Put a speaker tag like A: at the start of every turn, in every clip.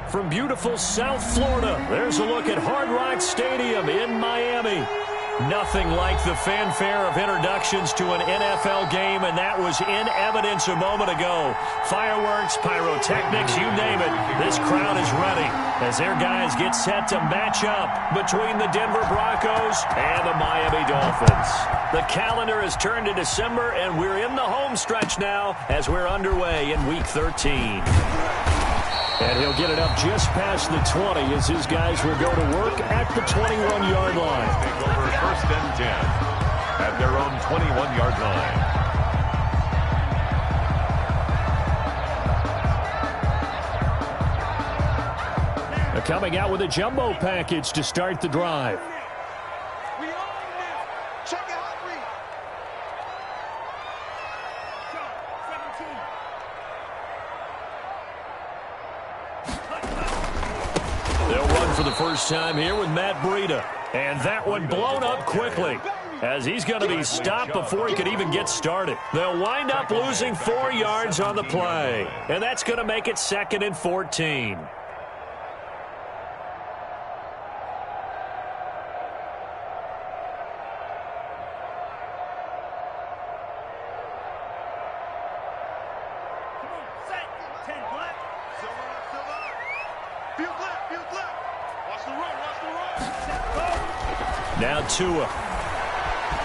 A: From beautiful South Florida, there's a look at Hard Rock Stadium in Miami. Nothing like the fanfare of introductions to an NFL game, and that was in evidence a moment ago. Fireworks, pyrotechnics, you name it. This crowd is ready as their guys get set to match up between the Denver Broncos and the Miami Dolphins. The calendar has turned to December, and we're in the home stretch now as we're underway in Week 13. And he'll get it up just past the 20 as his guys will go to work at the 21-yard line.
B: Take over 1st and 10 at their own 21-yard line.
A: They're coming out with a jumbo package to start the drive. For the first time here with Matt Breida. And that one blown up quickly as he's going to be stopped before he could even get started. They'll wind up losing 4 yards on the play. And that's going to make it 2nd and 14. Now Tua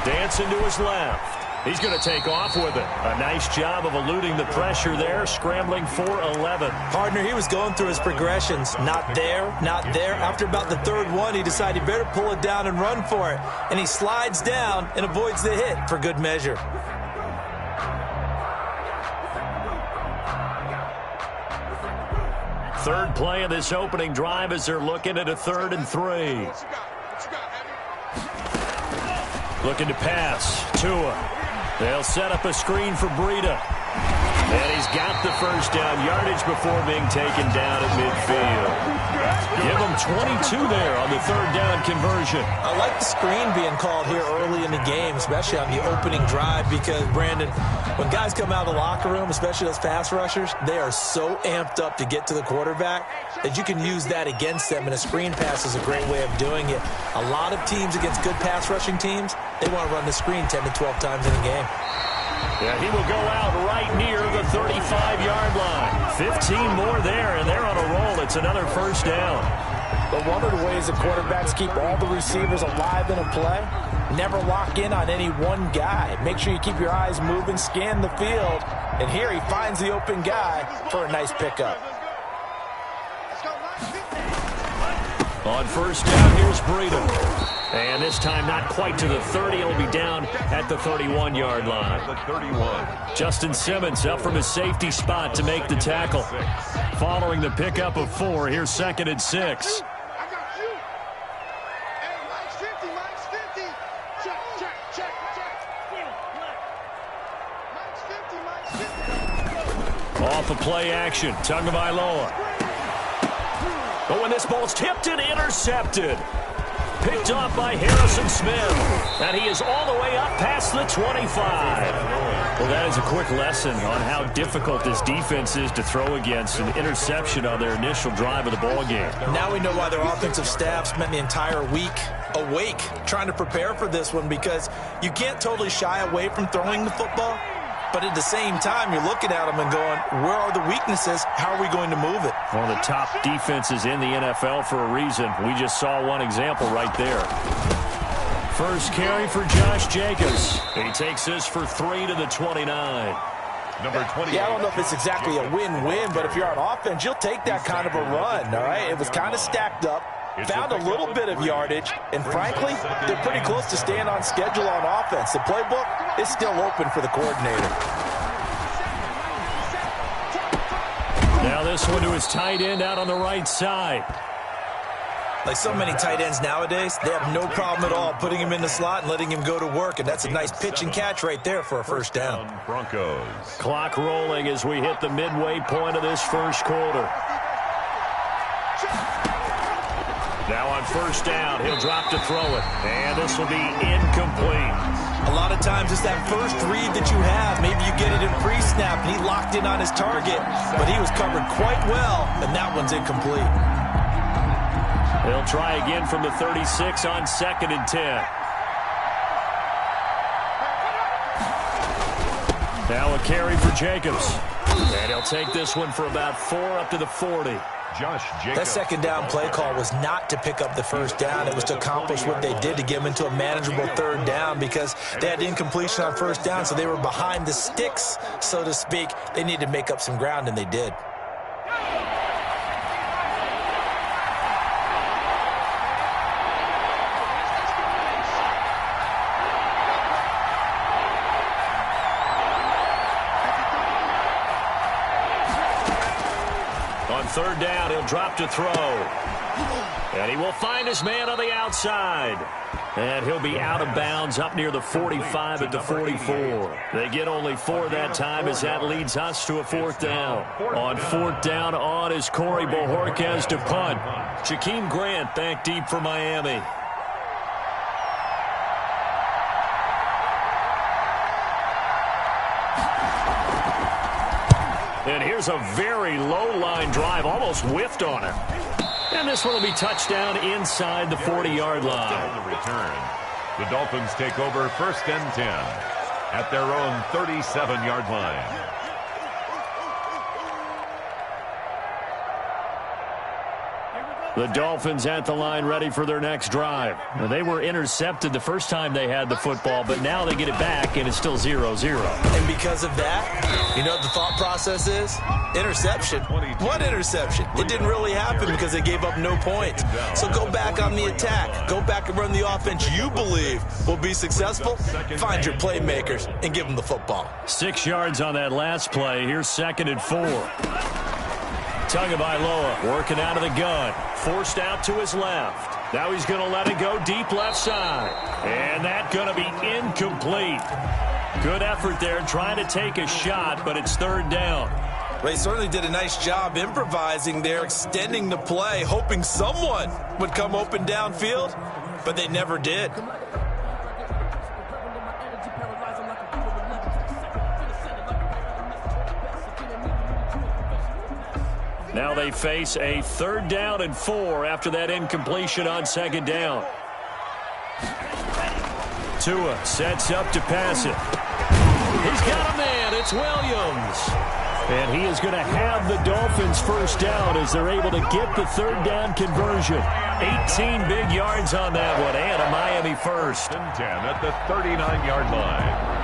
A: dancing to his left. He's going to take off with it. A nice job of eluding the pressure there, scrambling for 11.
C: Partner, he was going through his progressions. Not there, not there. After about the 3rd one, he decided he better pull it down and run for it. And he slides down and avoids the hit for good measure.
A: Third play of this opening drive as they're looking at a 3rd and 3. Looking to pass. Tua. They'll set up a screen for Breida. And he's got the first down yardage before being taken down at midfield. Give him 22 there on the 3rd down conversion.
C: I like the screen being called here early in the game, especially on the opening drive, because, Brandon, when guys come out of the locker room, especially those pass rushers, they are so amped up to get to the quarterback that you can use that against them, and a screen pass is a great way of doing it. A lot of teams against good pass rushing teams, they want to run the screen 10 to 12 times in a game.
A: Yeah, he will go out right near the 35-yard line. 15 more there, and they're on a roll. It's another first down.
D: But one of the ways that quarterbacks keep all the receivers alive in a play, never lock in on any one guy. Make sure you keep your eyes moving, scan the field, and here he finds the open guy for a nice pickup.
A: On first down, here's Breida. And this time not quite to the 30. He'll be down at the 31-yard line.
B: The 31.
A: Justin Simmons up from his safety spot to make the tackle. Following the pickup of 4, here's 2nd and 6. Off of play action, Tagovailoa. But when this ball's tipped and intercepted. Picked off by Harrison Smith. And he is all the way up past the 25. Well, that is a quick lesson on how difficult this defense is to throw against. An interception on their initial drive of the ball game.
C: Now we know why their offensive staff spent the entire week awake trying to prepare for this one, because you can't totally shy away from throwing the football. But at the same time, you're looking at them and going, where are the weaknesses? How are we going to move it?
A: One of the top defenses in the NFL for a reason. We just saw one example right there. First carry for Josh Jacobs. He takes this for 3 to the 29.
B: Number 28.
D: Yeah, I don't know if it's exactly a win-win, but if you're on offense, you'll take that kind of a run, all right? It was kind of stacked up. Found a little bit of yardage, and frankly, they're pretty close to staying on schedule on offense. The playbook is still open for the coordinator.
A: Now this one to his tight end out on the right side.
C: Like so many tight ends nowadays, they have no problem at all putting him in the slot and letting him go to work, and that's a nice pitch and catch right there for a first down.
B: Broncos.
A: Clock rolling as we hit the midway point of this first quarter. Now on first down, he'll drop to throw it. And this will be incomplete.
C: A lot of times it's that first read that you have. Maybe you get it in pre-snap, and he locked in on his target, but he was covered quite well, and that one's incomplete.
A: They'll try again from the 36 on 2nd and 10. Now a carry for Jacobs. And he'll take this one for about 4 up to the 40.
B: Josh Jacobs.
C: That second down play call was not to pick up the first down. It was to accomplish what they did, to get them into a manageable third down, because they had incompletion on first down, so they were behind the sticks, so to speak. They needed to make up some ground, and they did.
A: Third down, he'll drop to throw. And he will find his man on the outside. And he'll be out of bounds up near the 45 at the 44. They get only 4 that time, as that leads us to a 4th down. On 4th down on is Corey Bojorquez to punt. Jakeem Grant back deep for Miami. And here's a very low line drive, almost whiffed on it. And this one will be touchdown inside the 40-yard line.
B: On the return, the Dolphins take over 1st and 10 at their own 37-yard line.
A: The Dolphins at the line, ready for their next drive. Now, they were intercepted the first time they had the football, but now they get it back, and it's still 0-0.
C: And because of that, you know what the thought process is? Interception. What interception? It didn't really happen because they gave up no points. So go back on the attack. Go back and run the offense you believe will be successful. Find your playmakers and give them the football.
A: 6 yards on that last play. Here's 2nd and 4. Tagovailoa working out of the gun. Forced out to his left. Now he's going to let it go deep left side. And that's going to be incomplete. Good effort there trying to take a shot, but it's 3rd down.
C: They certainly did a nice job improvising there, extending the play, hoping someone would come open downfield, but they never did.
A: Now they face a 3rd down and 4 after that incompletion on 2nd down. Tua sets up to pass it. He's got a man. It's Williams. And he is going to have the Dolphins 1st down as they're able to get the 3rd down conversion. 18 big yards on that one, and a Miami 1st.
B: 10 at the 39-yard line.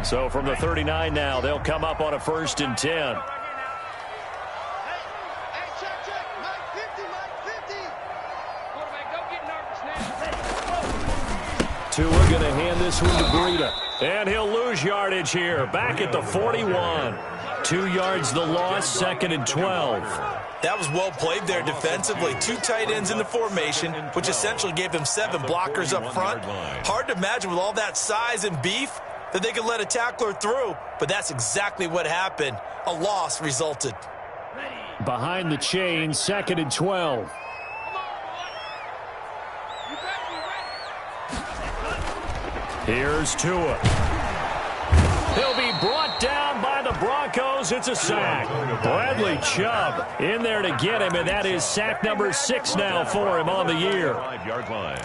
A: So from the 39 now, they'll come up on a 1st and 10. Tua going to hand this one to Breida. And he'll lose yardage here. Back at the 41. 2 yards the loss, 2nd and 12.
C: That was well played there defensively. 2 tight ends in the formation, which essentially gave them 7 blockers up front. Hard to imagine with all that size and beef that they could let a tackler through, but that's exactly what happened. A loss resulted.
A: Behind the chain, 2nd and 12. Here's Tua. He'll be brought down by the Broncos. It's a sack. Bradley Chubb in there to get him, and that is sack number 6 now for him on the year.
B: 5-yard line.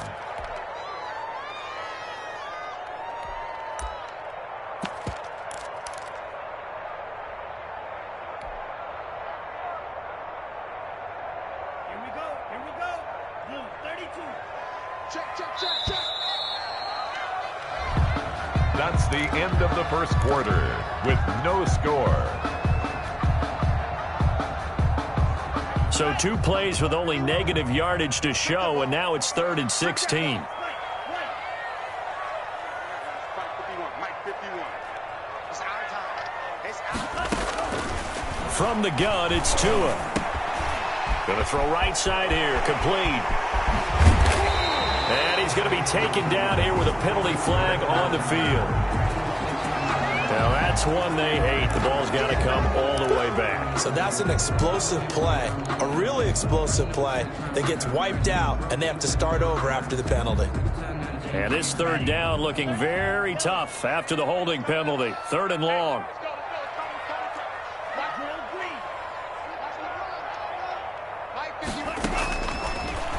B: That's the end of the first quarter with no score.
A: So 2 plays with only negative yardage to show, and now it's 3rd and 16. From the gun, it's Tua. Going to throw right side here, complete. And he's going to be taken down here with a penalty flag on the field. Now that's one they hate. The ball's got to come all the way back.
C: So that's an explosive play, a really explosive play that gets wiped out, and they have to start over after the penalty.
A: And this third down looking very tough after the holding penalty. 3rd and long.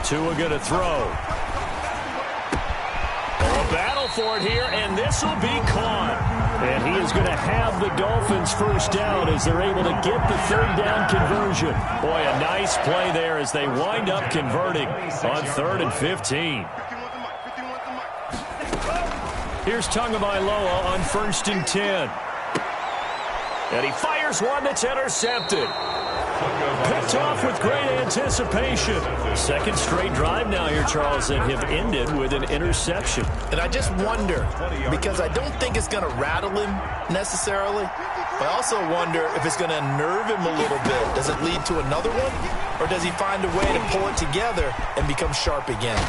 A: Tua going to throw. A battle for it here, and this will be caught. And he is going to have the Dolphins first down as they're able to get the 3rd down conversion. Boy, a nice play there as they wind up converting on 3rd and 15. Here's Tagovailoa on 1st and 10. And he fires one that's intercepted. Picked off with great anticipation. 2nd straight drive now here, Charles, that have ended with an interception.
D: And I just wonder, because I don't think it's going to rattle him necessarily, but I also wonder if it's going to unnerve him a little bit. Does it lead to another one? Or does he find a way to pull it together and become sharp again?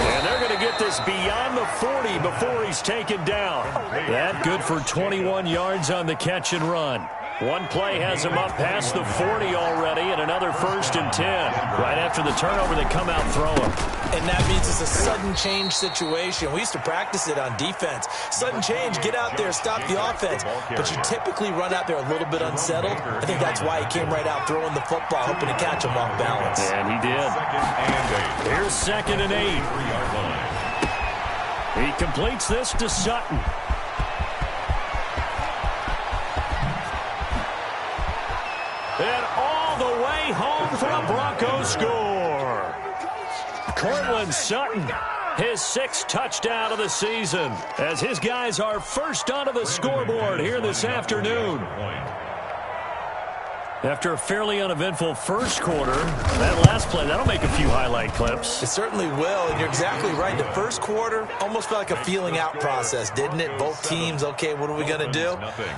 A: And they're going to get this beyond the 40 before he's taken down. That good for 21 yards on the catch and run. One play has him up past the 40 already, and another 1st and 10. Right after the turnover, they come out throwing.
C: And that means it's a sudden change situation. We used to practice it on defense. Sudden change, get out there, stop the offense. But you typically run out there a little bit unsettled. I think that's why he came right out throwing the football, hoping to catch him off balance.
A: And he did. Here's 2nd and 8. He completes this to Sutton. And all the way home for a Broncos score. Cortland Sutton, his 6th touchdown of the season, as his guys are first onto the scoreboard here this afternoon. After a fairly uneventful first quarter, that last play, that'll make a few highlight clips.
C: It certainly will, and you're exactly right. The first quarter almost felt like a feeling out process, didn't it? Both teams, okay, what are we going to do?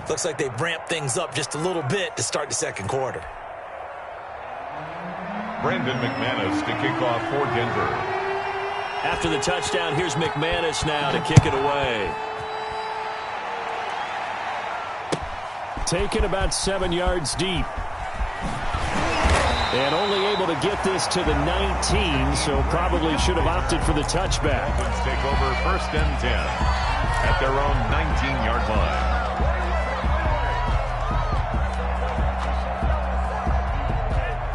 C: Looks like they've ramped things up just a little bit to start the second quarter.
B: Brandon McManus to kick off for Denver.
A: After the touchdown, here's McManus now to kick it away. Taken about 7 yards deep. And only able to get this to the 19, so probably should have opted for the touchback.
B: Let's take over 1st and 10 at their own 19-yard line.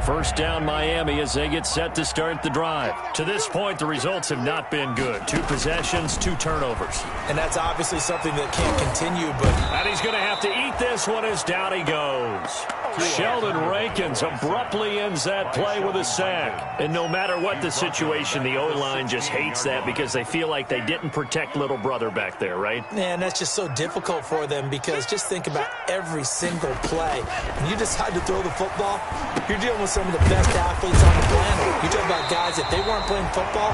A: First down Miami as they get set to start the drive. To this point, the results have not been good. 2 possessions, 2 turnovers.
C: And that's obviously something that can't continue, but...
A: And he's going to have to eat this one as down he goes. Sheldon Rankins abruptly ends that play with a sack. And no matter what the situation, the O-line just hates that because they feel like they didn't protect little brother back there, right?
C: Man, that's just so difficult for them because just think about every single play. When you decide to throw the football, you're dealing with some of the best athletes on the planet. You talk about guys, if they weren't playing football,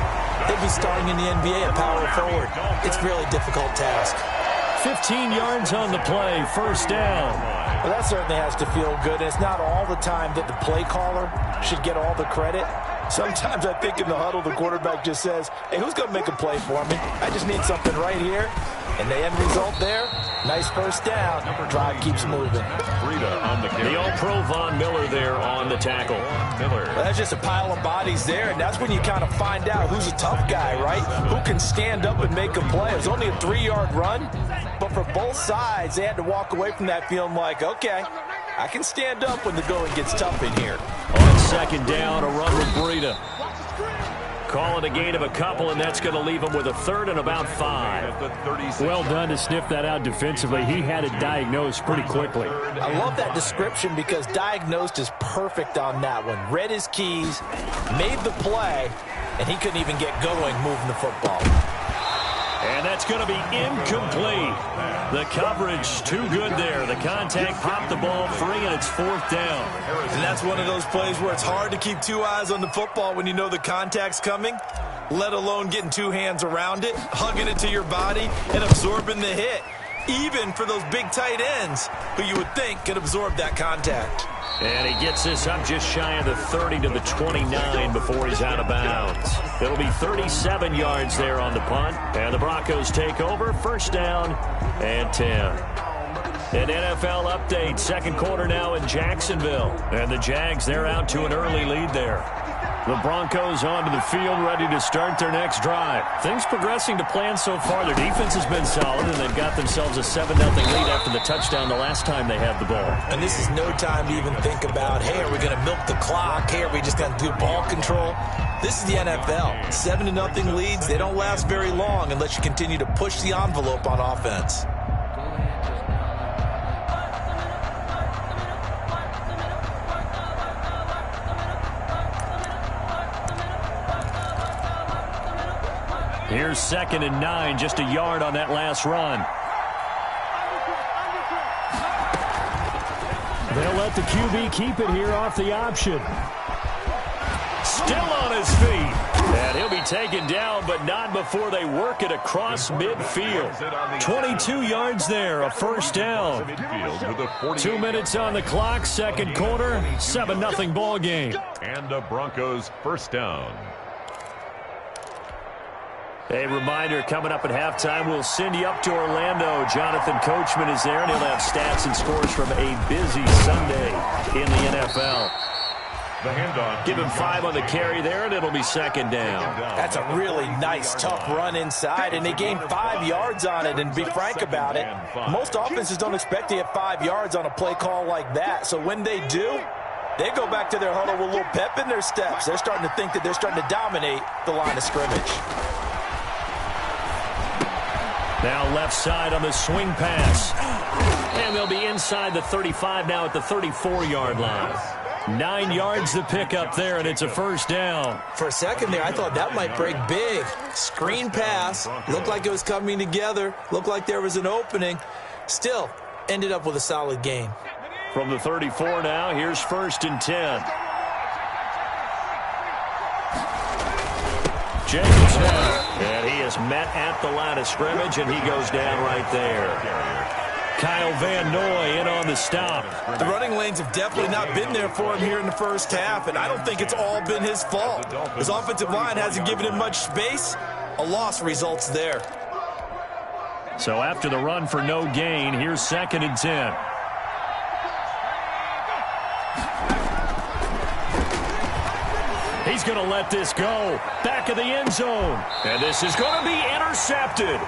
C: they'd be starting in the NBA at power forward. It's a really difficult task.
A: 15 yards on the play, first down.
D: Well, that certainly has to feel good. And it's not all the time that the play caller should get all the credit. Sometimes I think in the huddle, the quarterback just says, hey, who's going to make a play for me? I just need something right here. And the end result there, nice first down. Drive keeps moving.
A: The All-Pro Von Miller there on the tackle.
D: Well, that's just a pile of bodies there, and that's when you kind of find out who's a tough guy, right? Who can stand up and make a play. It was only a 3-yard run, but for both sides, they had to walk away from that feeling like, okay, I can stand up when the going gets tough in here.
A: On second down, a run with Breida. Call it a gain of a couple, and that's going to leave him with a 3rd and about 5. Well done to sniff that out defensively. He had it diagnosed pretty quickly.
D: I love that description because diagnosed is perfect on that one. Read his keys, made the play, and he couldn't even get going moving the football.
A: And that's going to be incomplete. The coverage too good there. The contact popped the ball free, and it's 4th down.
C: And that's one of those plays where it's hard to keep 2 eyes on the football when you know the contact's coming, let alone getting 2 hands around it, hugging it to your body, and absorbing the hit. even for those big tight ends who you would think could absorb that contact.
A: And he gets this up just shy of the 30 to the 29 before he's out of bounds. It'll be 37 yards there on the punt. And the Broncos take over, first down and 10. An NFL update, second quarter now in Jacksonville. And the Jags, they're out to an early lead there. The Broncos onto the field, ready to start their next drive. Things progressing to plan so far. Their defense has been solid, and they've got themselves a 7-0 lead after the touchdown the last time they had the ball.
C: And this is no time to even think about, hey, are we going to milk the clock? Hey, are we just going to do ball control? This is the NFL. 7-0 leads, they don't last very long unless you continue to push the envelope on offense.
A: Here's 2nd and 9, just a yard on that last run. They'll let the QB keep it here off the option. Still on his feet. And he'll be taken down, but not before they work it across midfield. 22 yards there, a first down. 2 minutes on the clock, second quarter, 7-0 ball game.
B: And the Broncos first down.
A: A reminder, coming up at halftime, we'll send you up to Orlando. Jonathan Coachman is there, and he'll have stats and scores from a busy Sunday in the NFL.
B: The handoff.
A: Give him 5 on the carry there, and it'll be second down.
D: That's a really nice, tough run inside, and they gained 5 yards on it. And to be frank about it, most offenses don't expect to get 5 yards on a play call like that. So when they do, they go back to their huddle with a little pep in their steps. They're starting to think that they're starting to dominate the line of scrimmage.
A: Now left side on the swing pass. And they'll be inside the 35 now at the 34-yard line. 9 yards to pick up there, and it's a first down.
C: For a second there, I thought that might break big. Screen pass. Looked like it was coming together. Looked like there was an opening. Still, ended up with a solid gain.
A: From the 34 now, here's 1st and 10. Jacobs now. And he is met at the line of scrimmage, and he goes down right there. Kyle Van Noy in on the stop.
C: The running lanes have definitely not been there for him here in the first half, and I don't think it's all been his fault. His offensive line hasn't given him much space. A loss results there.
A: So after the run for no gain, here's 2nd and 10. He's going to let this go. Back of the end zone. And this is going to be intercepted.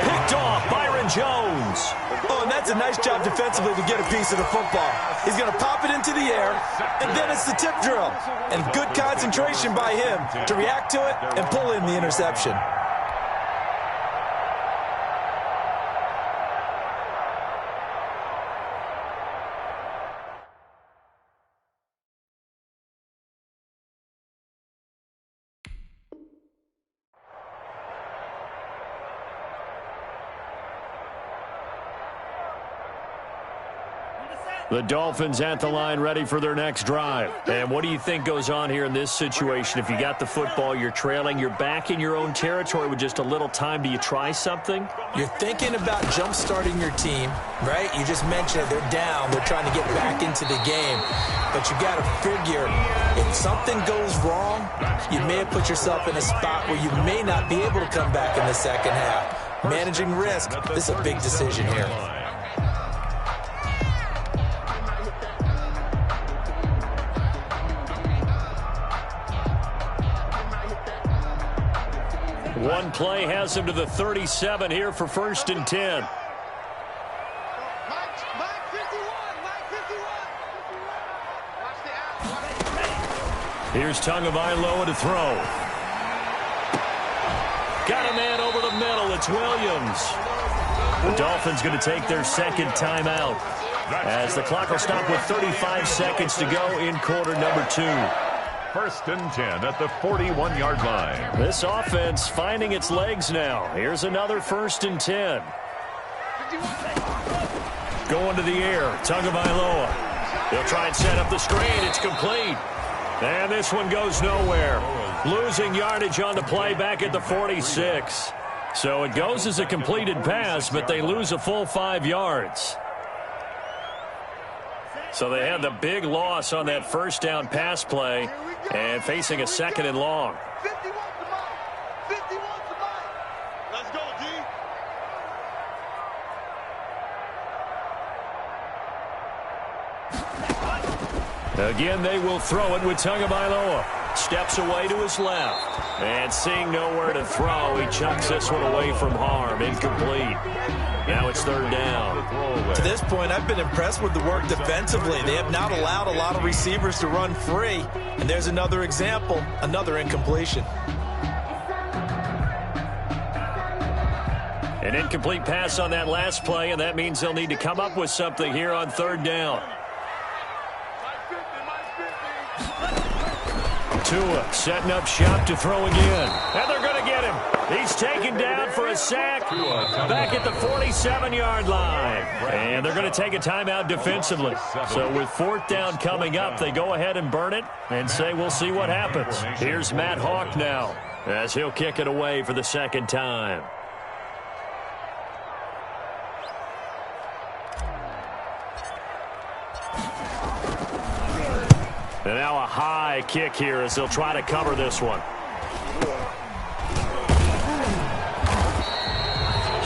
A: Picked off Byron Jones.
D: Oh, and that's a nice job defensively to get a piece of the football. He's going to pop it into the air, and then it's the tip drill. And good concentration by him to react to it and pull in the interception.
A: The Dolphins at the line ready for their next drive. And what do you think goes on here in this situation? If you got the football, you're trailing, you're back in your own territory with just a little time. Do you try something?
C: You're thinking about jump-starting your team, right? You just mentioned it. They're down. They're trying to get back into the game. But you got to figure, if something goes wrong, you may have put yourself in a spot where you may not be able to come back in the second half. Managing risk, this is a big decision here.
A: One play has him to the 37 here for 1st and 10. Here's Tagovailoa to throw. Got a man over the middle. It's Williams. The Dolphins going to take their second timeout as the clock will stop with 35 seconds to go in quarter number 2.
B: 1st and 10 at the 41-yard line.
A: This offense finding its legs now. Here's another 1st and 10. Going to the air. Tagovailoa. They'll try and set up the screen. It's complete. And this one goes nowhere. Losing yardage on the play back at the 46. So it goes as a completed pass, but they lose a full 5 yards. So they had the big loss on that first down pass play and facing a 2nd and long.
E: Let's go, D.
A: Again, they will throw it with Tagovailoa. Steps away to his left. And seeing nowhere to throw, he chucks this one away from harm. Incomplete. Now it's 3rd down.
C: To this point, I've been impressed with the work defensively. They have not allowed a lot of receivers to run free. And there's another example, another incompletion.
A: An incomplete pass on that last play, and that means they'll need to come up with something here on 3rd down. Tua setting up shop to throw again. And they're going to get him. He's taken down for a sack back at the 47-yard line. And they're going to take a timeout defensively. So with 4th down coming up, they go ahead and burn it and say we'll see what happens. Here's Matt Hawk now as he'll kick it away for the 2nd time. And now a high kick here as they'll try to cover this one.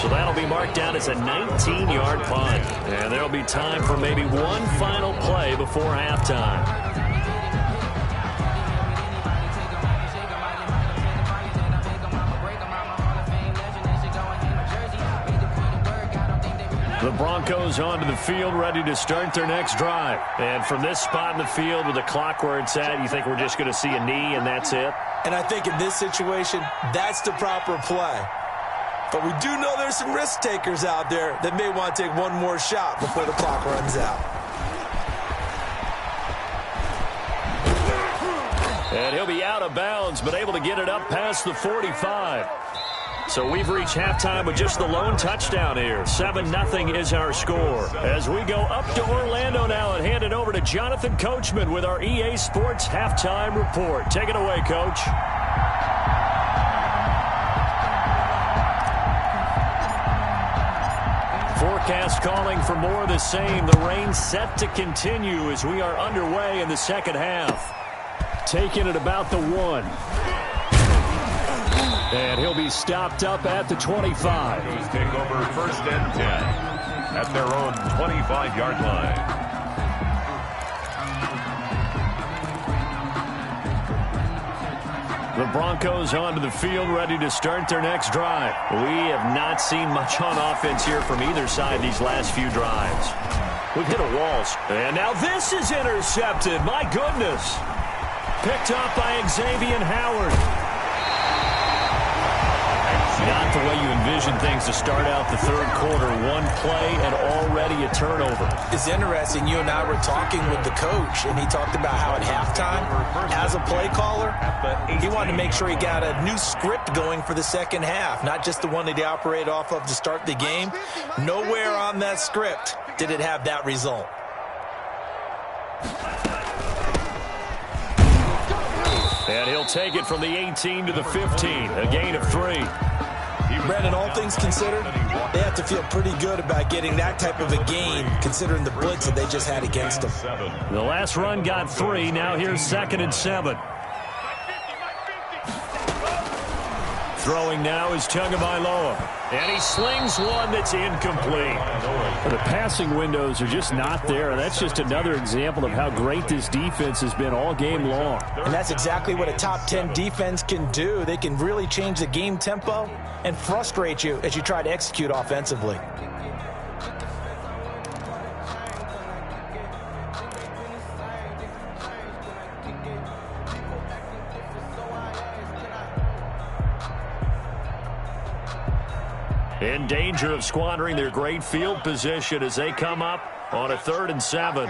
A: So that'll be marked down as a 19-yard punt. And there'll be time for maybe one final play before halftime. The Broncos onto the field, ready to start their next drive. And from this spot in the field with the clock where it's at, you think we're just going to see a knee and that's it?
C: And I think in this situation, that's the proper play. But we do know there's some risk takers out there that may want to take one more shot before the clock runs out.
A: And he'll be out of bounds, but able to get it up past the 45. So we've reached halftime with just the lone touchdown here. 7-0 is our score. As we go up to Orlando now and hand it over to Jonathan Coachman with our EA Sports Halftime Report. Take it away, Coach. Forecast calling for more of the same. The rain set to continue as we are underway in the 2nd half. Taking it about the 1. And he'll be stopped up at the 25.
B: Broncos take over 1st and 10 at their own 25-yard line.
A: The Broncos onto the field, ready to start their next drive. We have not seen much on offense here from either side these last few drives. We've hit a wall. And now this is intercepted. My goodness. Picked up by Xavier Howard. Not the way you envision things to start out the 3rd quarter. One play and already a turnover.
C: It's interesting. You and I were talking with the coach, and he talked about how at halftime, as a play caller, he wanted to make sure he got a new script going for the 2nd half, not just the one that he operated off of to start the game. Nowhere on that script did it have that result.
A: And he'll take it from the 18 to the 15, a gain of 3.
C: Brandon, all things considered, they have to feel pretty good about getting that type of a gain, considering the blitz that they just had against them.
A: The last run got 3. Now here's 2nd and 7. Throwing now is Tagovailoa. And he slings one that's incomplete. The passing windows are just not there. And that's just another example of how great this defense has been all game long.
C: And that's exactly what a top 10 defense can do. They can really change the game tempo and frustrate you as you try to execute offensively.
A: In danger of squandering their great field position as they come up on a 3rd and 7.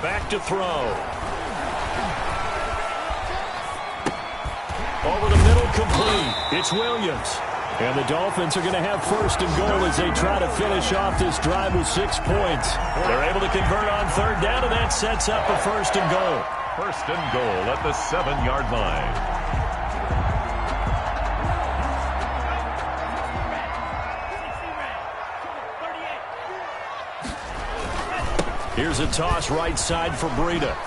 A: Back to throw. Over the middle, complete. It's Williams. And the Dolphins are going to have 1st and goal as they try to finish off this drive with 6 points. They're able to convert on 3rd down, and that sets up a 1st and goal.
B: First and goal at the 7-yard line.
A: Here's a toss right side for Breida.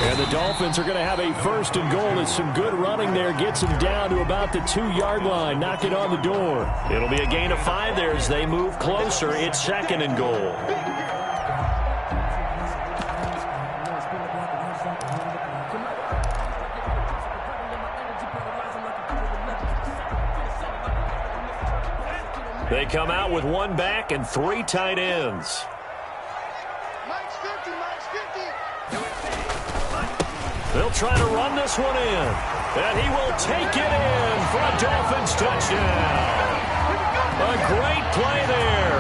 A: And the Dolphins are going to have a first and goal as some good running there gets them down to about the 2-yard line. Knock it on the door. It'll be a gain of 5 there as they move closer. It's second and goal. They come out with 1 back and 3 tight ends. They'll try to run this one in. And he will take it in for a Dolphins touchdown. A great play there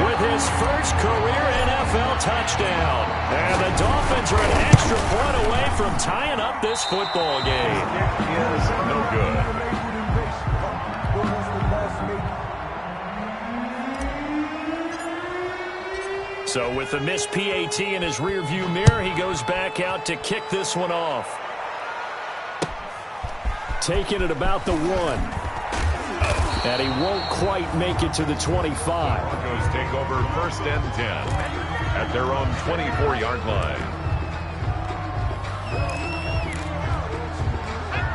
A: with his first career NFL touchdown. And the Dolphins are an extra point away from tying up this football game.
B: It is no good.
A: So with the missed PAT in his rearview mirror, he goes back out to kick this one off. Taking it about the 1. And he won't quite make it to the 25.
B: Broncos take over first and 10 at their own 24-yard line.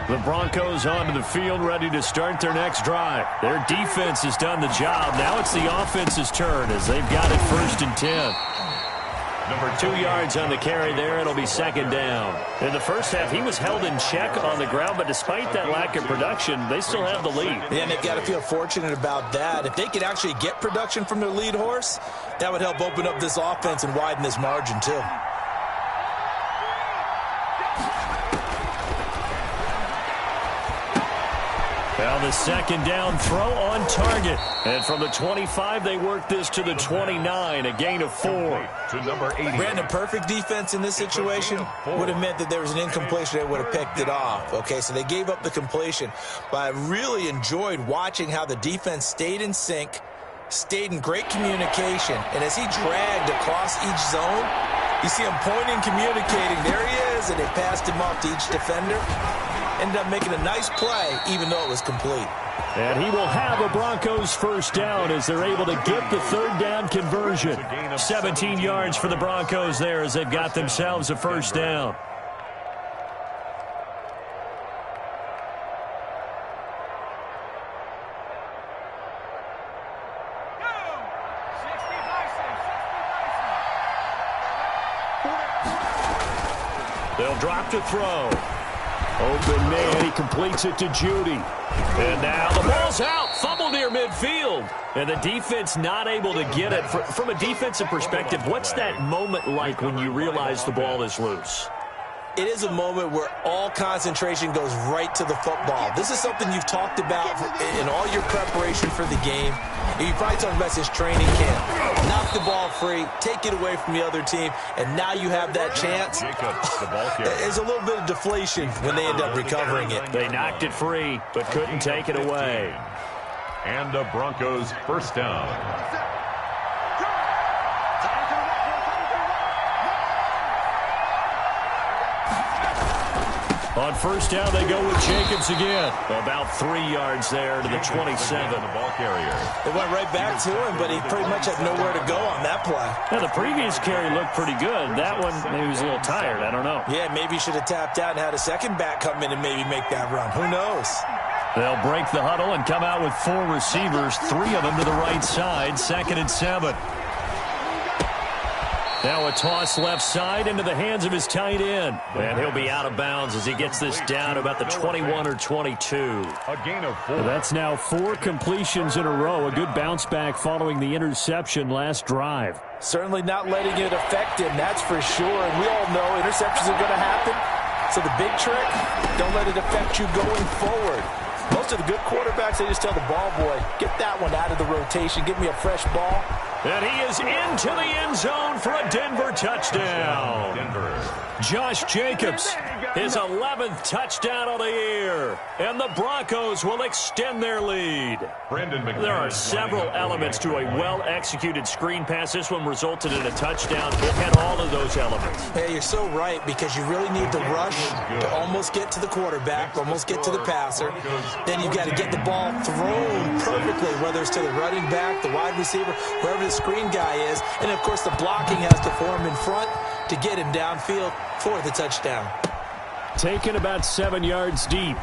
A: The Broncos onto the field, ready to start their next drive. Their defense has done the job. Now it's the offense's turn as they've got it first and 10. 2 yards on the carry there. It'll be second down. In the first half, he was held in check on the ground, but despite that lack of production, they still have the lead.
C: Yeah, and they've got to feel fortunate about that. If they could actually get production from their lead horse, that would help open up this offense and widen this margin too.
A: Now the second down throw on target. And from the 25, they work this to the 29, a gain of 4.
B: To number 80.
C: Brandon, perfect defense in this situation would have meant that there was an incompletion. They would have picked it off. Okay, so they gave up the completion. But I really enjoyed watching how the defense stayed in sync, stayed in great communication. And as he dragged across each zone, you see him pointing, communicating. There he is, and they passed him off to each defender. Ended up making a nice play, even though it was complete.
A: And he will have a Broncos first down as they're able to get the third down conversion. 17 yards for the Broncos there as they've got themselves a first down. They'll drop to throw. Open man, he completes it to Judy. And now the ball's out. Fumble near midfield. And the defense not able to get it. From a defensive perspective, what's that moment like when you realize the ball is loose?
C: It is a moment where all concentration goes right to the football. This is something you've talked about in all your preparation for the game. You probably talked about since training camp. Knock the ball free, take it away from the other team, and now you have that chance. There's a little bit of deflation when they end up recovering it.
A: They knocked it free, but couldn't take it away.
B: And the Broncos first down.
A: On first down, they go with Jacobs again. About 3 yards there to the 27.
B: The ball carrier.
C: It went right back to him, but he pretty much had nowhere to go on that play.
A: Now, the previous carry looked pretty good. That one, maybe he was a little tired. I don't know.
C: Yeah, maybe he should have tapped out and had a second back come in and maybe make that run. Who knows?
A: They'll break the huddle and come out with 4 receivers, 3 of them to the right side, 2nd and 7. Now a toss left side into the hands of his tight end. And he'll be out of bounds as he gets this down about the 21 or 22.
B: A gain of 4.
A: That's now 4 completions in a row. A good bounce back following the interception last drive.
C: Certainly not letting it affect him, that's for sure. And we all know interceptions are going to happen. So the big trick, don't let it affect you going forward. Most of the good quarterbacks, they just tell the ball boy, get that one out of the rotation, give me a fresh ball.
A: And he is into the end zone for a Denver touchdown. Josh Jacobs, his 11th touchdown of the year. and the Broncos will extend their lead. There are several elements to a well-executed screen pass. This one resulted in a touchdown. It had all of those elements.
C: Hey, you're so right, because you really need the rush to almost get to the quarterback, almost get to the passer. Then you've got to get the ball thrown perfectly, whether it's to the running back, the wide receiver, whoever the screen guy is. And, of course, the blocking has to form in front to get him downfield for the touchdown.
A: Taken about 7 yards deep.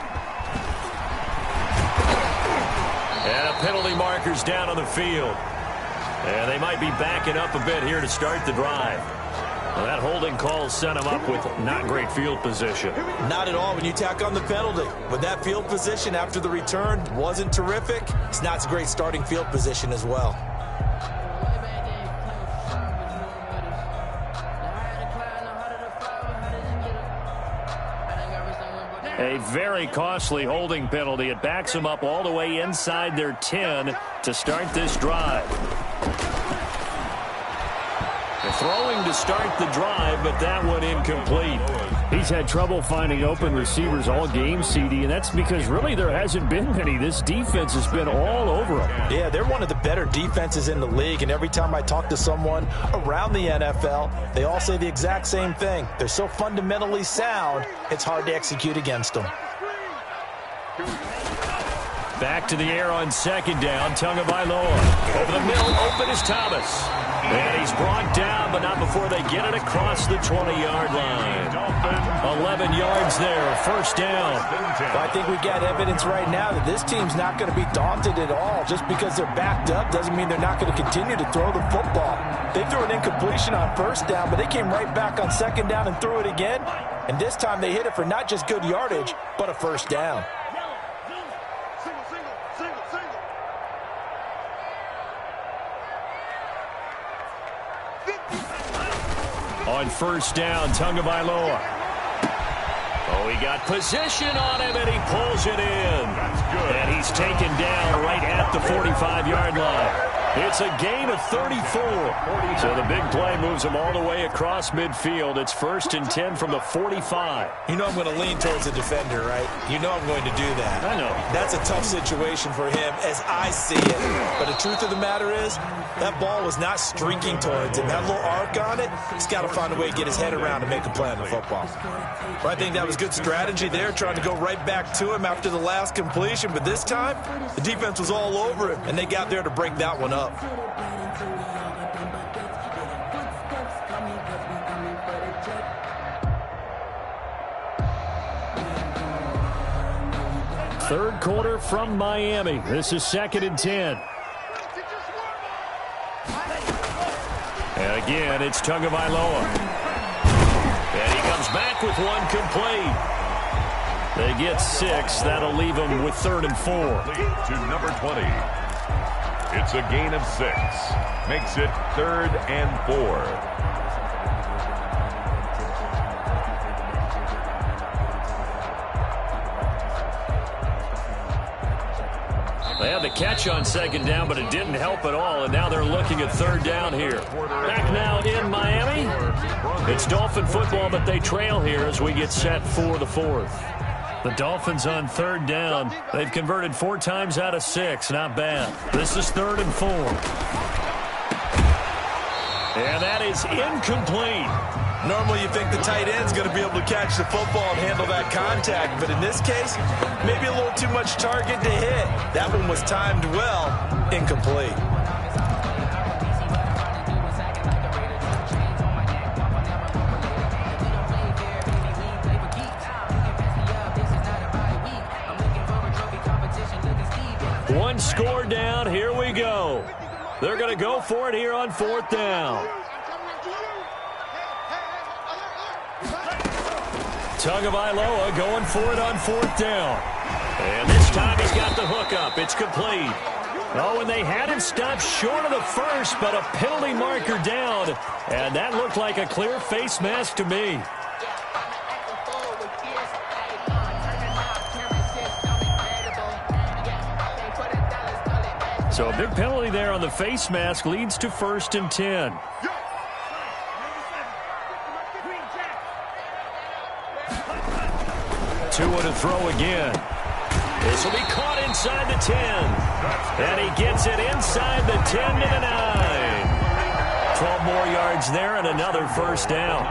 A: And a penalty marker's down on the field. And they might be backing up a bit here to start the drive. Well, that holding call set him up with not great field position.
C: Not at all when you tack on the penalty. But that field position after the return wasn't terrific. It's not a great starting field position as well.
A: A very costly holding penalty. It backs them up all the way inside their 10 to start this drive. They're throwing to start the drive, but that one incomplete. He's had trouble finding open receivers all game, CD, and that's because really there hasn't been many. This defense has been all over them.
D: Yeah, they're one of the better defenses in the league, and every time I talk to someone around the NFL, they all say the exact same thing. They're so fundamentally sound, it's hard to execute against them.
A: Back to the air on second down. Tagovailoa. Over the middle, open is Thomas. And he's brought down, but not before they get it across the 20-yard line. 11 yards there, first down.
D: Well, I think we got evidence right now that this team's not going to be daunted at all. Just because they're backed up doesn't mean they're not going to continue to throw the football. They threw an incompletion on first down, but they came right back on second down and threw it again. And this time they hit it for not just good yardage, but a first down.
A: On first down, Tagovailoa. Oh, he got position on him, and he pulls it in.
B: That's good.
A: And he's taken down right at the 45-yard line. It's a gain of 34. So the big play moves him all the way across midfield. It's first and 10 from the 45.
C: You know I'm going to lean towards the defender, right? You know I'm going to do that.
A: I know.
C: That's a tough situation for him as I see it. But the truth of the matter is, that ball was not streaking towards him. That little arc on it, he's got to find a way to get his head around and make a play on the football. But I think that was good strategy there, trying to go right back to him after the last completion. But this time, the defense was all over him, and they got there to break that one up.
A: Third quarter from Miami. This is second and 10. And again, it's Tagovailoa. And he comes back with one complete. They get 6. That'll leave them with third and 4.
B: To number 20. It's a gain of 6. Makes it third and 4.
A: They had the catch on second down, but it didn't help at all, and now they're looking at third down here. Back now in Miami. It's Dolphin football, but they trail here as we get set for the fourth. The Dolphins on third down. They've converted 4 times out of 6. Not bad. This is third and 4. And that is incomplete.
C: Normally you think the tight end's going to be able to catch the football and handle that contact, but in this case, maybe a little too much target to hit. That one was timed well, incomplete.
A: One score down, here we go. They're going to go for it here on fourth down. Tagovailoa going for it on fourth down. And this time he's got the hook up. It's complete. Oh, and they had him stopped short of the first, but a penalty marker down. And that looked like a clear face mask to me. So a big penalty there on the face mask leads to first and 10. Tua to throw again. This will be caught inside the 10. And he gets it inside the 10 to the 9. 12 more yards there and another first down.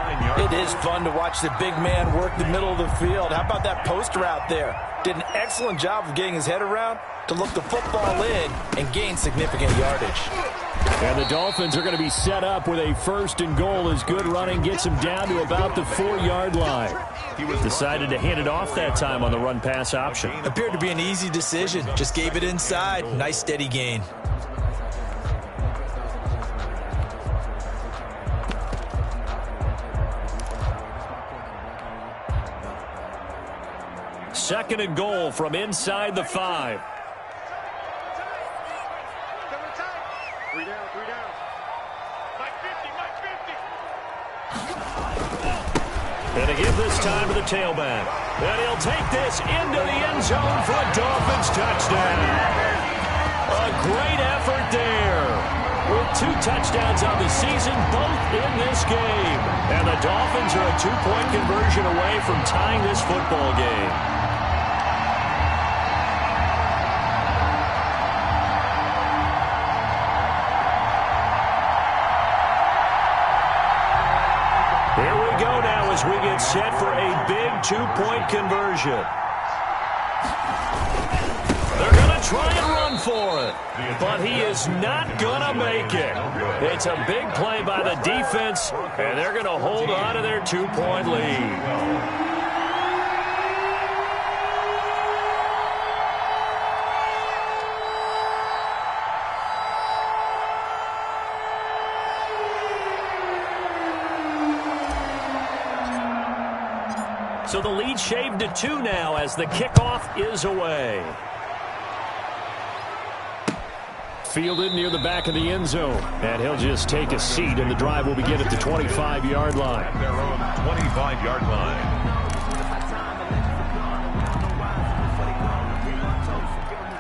D: It is fun to watch the big man work the middle of the field. How about that post route there? Did an excellent job of getting his head around to look the football in and gain significant yardage.
A: And the Dolphins are going to be set up with a 1st and goal as good running gets him down to about the 4-yard line. He was decided to hand it off that time on the run-pass option.
C: Appeared to be an easy decision. Just gave it inside. Nice steady gain.
A: Second and goal from inside the 5.
E: Three down. Mike 50.
A: And they give this time to the tailback. And he'll take this into the end zone for a Dolphins touchdown. A great effort there. With 2 touchdowns on the season, both in this game. And the Dolphins are a 2-point conversion away from tying this football game. Here we go now as we get set for a big 2-point conversion. They're going to try and run for it, but he is not going to make it. It's a big play by the defense, and they're going to hold on to their 2-point lead. So the lead shaved to 2 now as the kickoff is away. Fielded near the back of the end zone. And he'll just take a seat, and the drive will begin at the 25-yard line.
B: Their own 25-yard line.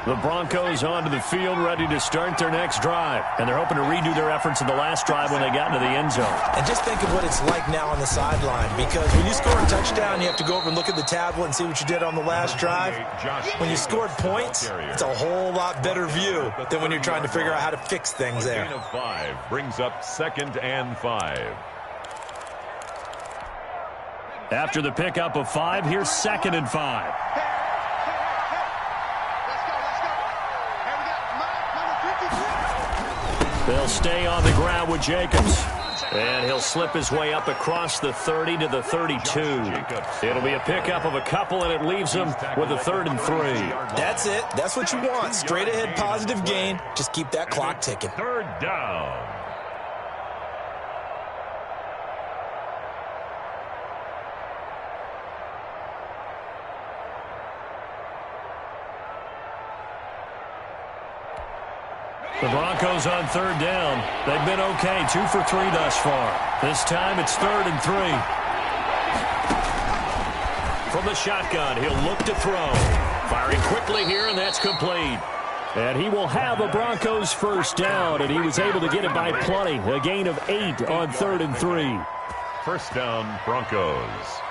A: The Broncos onto the field, ready to start their next drive. And they're hoping to redo their efforts in the last drive when they got into the end zone.
C: And just think of what it's like now on the sideline, because when you score a touchdown, you have to go over and look at the tablet and see what you did on the last drive. When you scored points, it's a whole lot better view than when you're trying to figure out how to fix things there.
B: A gain of 5 brings up 2nd and 5.
A: After the pickup of 5, here's 2nd and 5. They'll stay on the ground with Jacobs. And he'll slip his way up across the 30 to the 32. It'll be a pickup of a couple, and it leaves him with a 3rd and 3.
C: That's it. That's what you want. Straight ahead positive gain. Just keep that clock ticking.
B: 3rd down.
A: The Broncos on 3rd down. They've been okay, 2 for 3 thus far. This time it's 3rd and 3. From the shotgun, he'll look to throw. Firing quickly here, and that's complete. And he will have a Broncos 1st down, and he was able to get it by plenty. A gain of 8 on 3rd and 3.
B: 1st down, Broncos.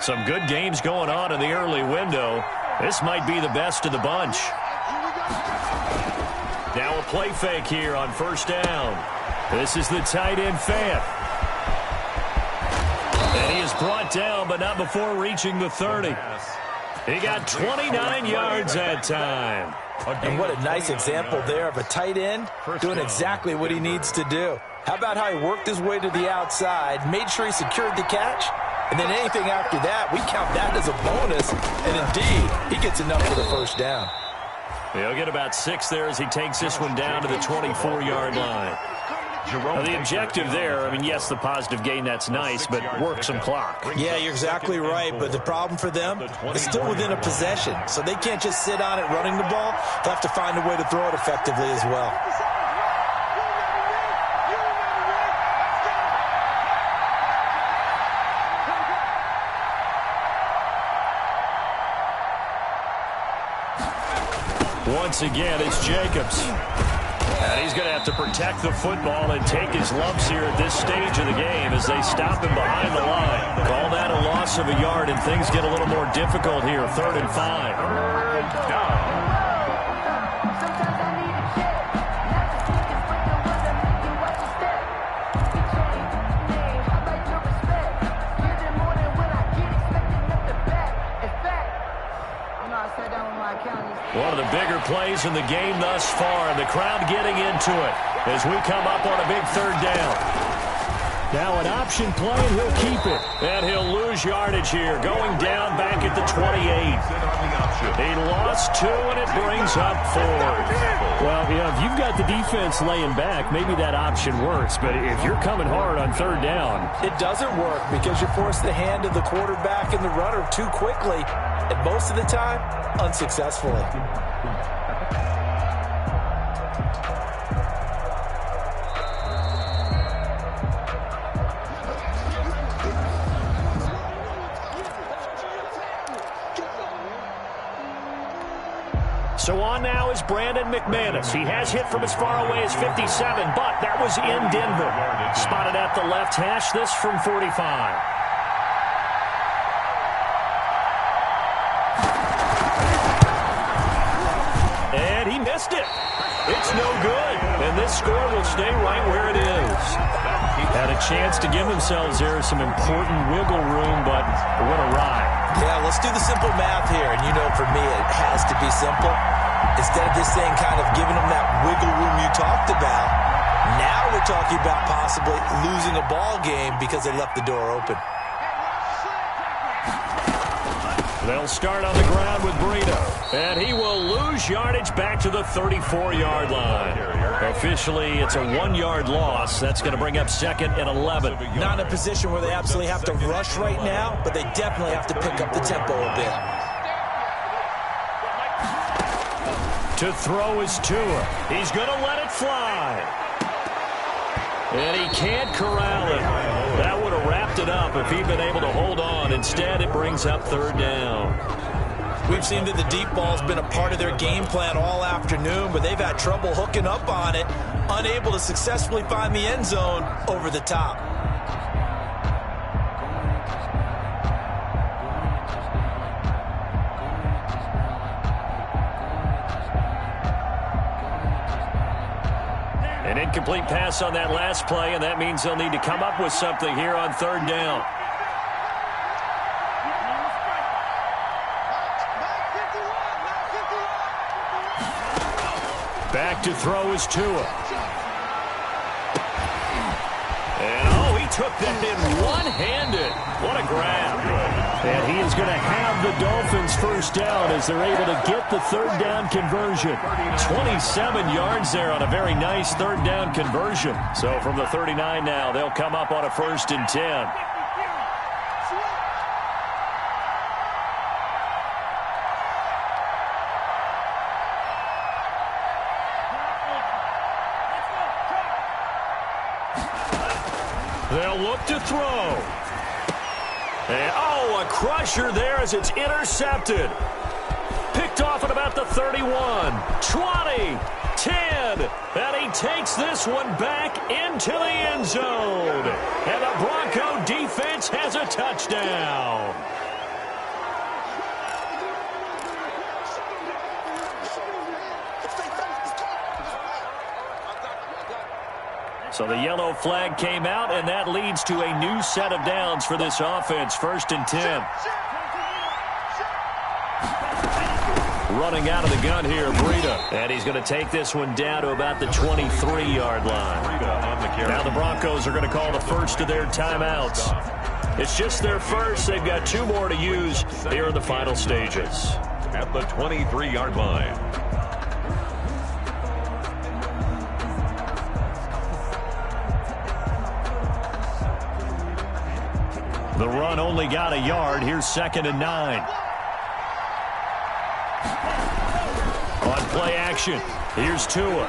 A: Some good games going on in the early window. This might be the best of the bunch. Now a play fake here on 1st down. This is the tight end Fant. And he is brought down, but not before reaching the 30. He got 29 yards that time.
D: And what a nice example there of a tight end doing exactly what he needs to do. How about how he worked his way to the outside, made sure he secured the catch, and then anything after that, we count that as a bonus. And indeed, he gets enough for the 1st down.
A: He'll get about 6 there as he takes this one down to the 24-yard line. Now, the objective there, I mean, yes, the positive gain, that's nice, but work some clock.
C: Yeah, you're exactly right, but the problem for them is still within a possession, so they can't just sit on it running the ball. They'll have to find a way to throw it effectively as well.
A: Once again, it's Jacobs. And he's going to have to protect the football and take his lumps here at this stage of the game as they stop him behind the line. Call that a loss of a yard, and things get a little more difficult here. 3rd and 5. One of the bigger plays in the game thus far, and the crowd getting into it as we come up on a big 3rd down. Now an option play, and he'll keep it. And he'll lose yardage here, going down back at the 28. He lost 2, and it brings up 4th.
F: Well, if you've got the defense laying back, maybe that option works. But if you're coming hard on 3rd down,
D: it doesn't work because you force the hand of the quarterback and the runner too quickly, and most of the time, unsuccessfully.
A: So on now is Brandon McManus. He has hit from as far away as 57, but that was in Denver. Spotted at the left hash, this from 45. And he missed it. It's no good. And this score will stay right where it is. Had a chance to give themselves there some important wiggle room, but it went awry.
D: Yeah, let's do the simple math here. And you know, for me, it has to be simple. Instead of this thing kind of giving them that wiggle room you talked about, now we're talking about possibly losing a ball game because they left the door open.
A: They'll start on the ground with Brito, and he will lose yardage back to the 34-yard line. Officially, it's a 1-yard loss. That's going to bring up 2nd and 11.
D: Not in a position where they absolutely have to rush right now, but they definitely have to pick up the tempo a bit.
A: To throw is Tua. He's going to let it fly. And he can't corral it. That would have wrapped it up if he'd been able to hold on. Instead, it brings up 3rd down.
D: We've seen that the deep ball's been a part of their game plan all afternoon, but they've had trouble hooking up on it, unable to successfully find the end zone over the top.
A: An incomplete pass on that last play, and that means they'll need to come up with something here on 3rd down. Back to throw is Tua. And, oh, he took that in one-handed. What a grab. And he is going to have the Dolphins 1st down as they're able to get the 3rd down conversion. 27 yards there on a very nice 3rd down conversion. So from the 39 now, they'll come up on a 1st and 10. They'll look to throw. And, oh, a crusher there as it's intercepted. Picked off at about the 31, 20, 10. And he takes this one back into the end zone. And the Bronco defense has a touchdown. So the yellow flag came out, and that leads to a new set of downs for this offense. 1st and 10. Running out of the gun here, Brito. And he's going to take this one down to about the 23-yard line. Now the Broncos are going to call the first of their timeouts. It's just their first. They've got 2 more to use here in the final stages.
B: At the 23-yard line.
A: The run only got a yard. Here's 2nd and 9. On play action, here's Tua.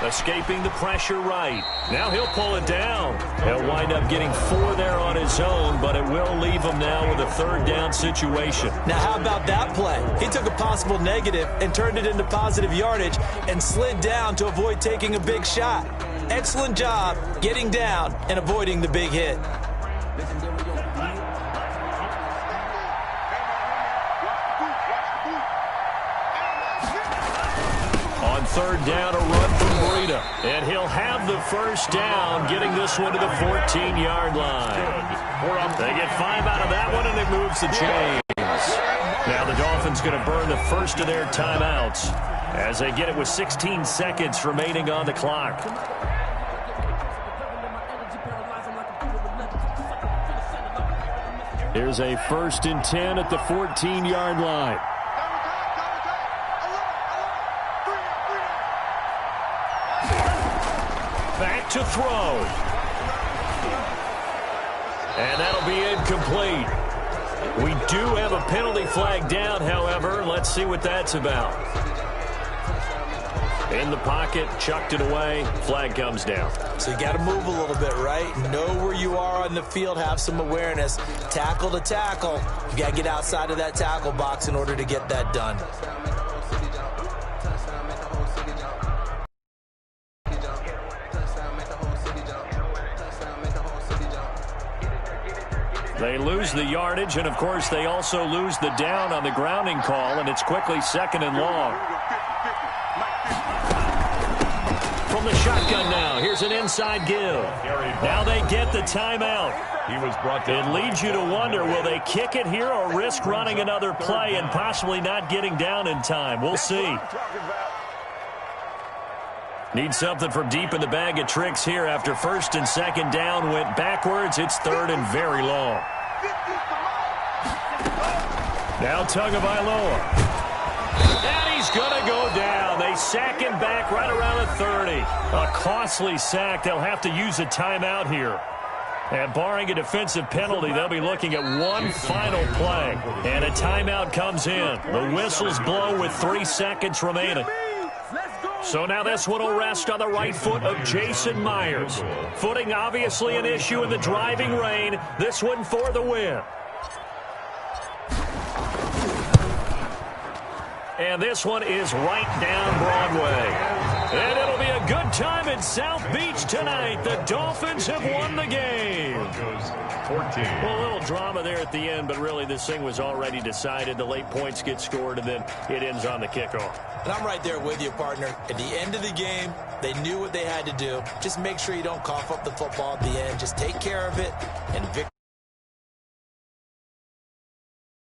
A: Escaping the pressure right. Now he'll pull it down. He'll wind up getting 4 there on his own, but it will leave him now with a 3rd down situation.
C: Now how about that play? He took a possible negative and turned it into positive yardage and slid down to avoid taking a big shot. Excellent job getting down and avoiding the big hit.
A: On 3rd down, a run from Breida. And he'll have the 1st down, getting this one to the 14-yard line. They get 5 out of that one, and it moves the chains. Now the Dolphins going to burn the 1st of their timeouts as they get it with 16 seconds remaining on the clock. Here's a 1st and 10 at the 14-yard line. Back to throw. And that'll be incomplete. We do have a penalty flag down, however. Let's see what that's about. In the pocket, chucked it away. Flag comes down.
C: So you got to move a little bit, right? Know where you are on the field. Have some awareness. Tackle to tackle. You got to get outside of that tackle box in order to get that done.
A: They lose the yardage, and, of course, they also lose the down on the grounding call, and it's quickly 2nd and long. From the shotgun now, here's an inside give. Now they get the timeout.
B: He was brought down.
A: It leads you to wonder, will they kick it here or risk running another play and possibly not getting down in time? We'll see. Need something from deep in the bag of tricks here after 1st and 2nd down went backwards. It's 3rd and very long. Now Tagovailoa. And he's going to go down. They sack him back right around the 30. A costly sack. They'll have to use a timeout here. And barring a defensive penalty, they'll be looking at one final play. And a timeout comes in. The whistles blow with 3 seconds remaining. So now this one will rest on the right foot of Jason Myers. Footing obviously an issue in the driving rain. This one for the win. And this one is right down Broadway. And it'll be a good time in South Beach tonight. The Dolphins have won the game.
B: 14.
A: Well, a little drama there at the end, but really this thing was already decided. The late points get scored, and then it ends on the kickoff.
C: And I'm right there with you, partner. At the end of the game, they knew what they had to do. Just make sure you don't cough up the football at the end. Just take care of it, and victory.